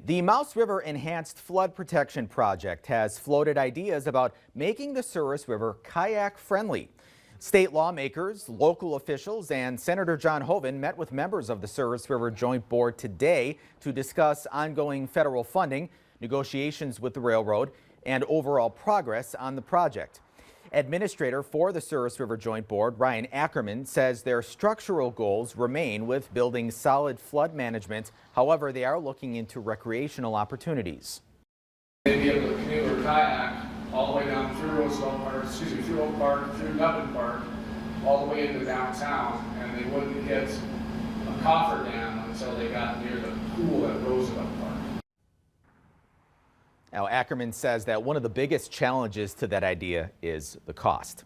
The Mouse River Enhanced Flood Protection Project has floated ideas about making the Souris River kayak-friendly. State lawmakers, local officials, and Senator John Hoeven met with members of the Souris River Joint Board today to discuss ongoing federal funding, negotiations with the railroad, and overall progress on the project. Administrator for the Souris River Joint Board, Ryan Ackerman, says their structural goals remain with building solid flood management. However, they are looking into recreational opportunities. They'd be able to canoe or kayak all the way down through Roosevelt Park, through Oak Park, through Nubbin Park, all the way into downtown, and they wouldn't hit a coffer dam until they got near the pool at Roosevelt Park. Now, Ackerman says that one of the biggest challenges to that idea is the cost.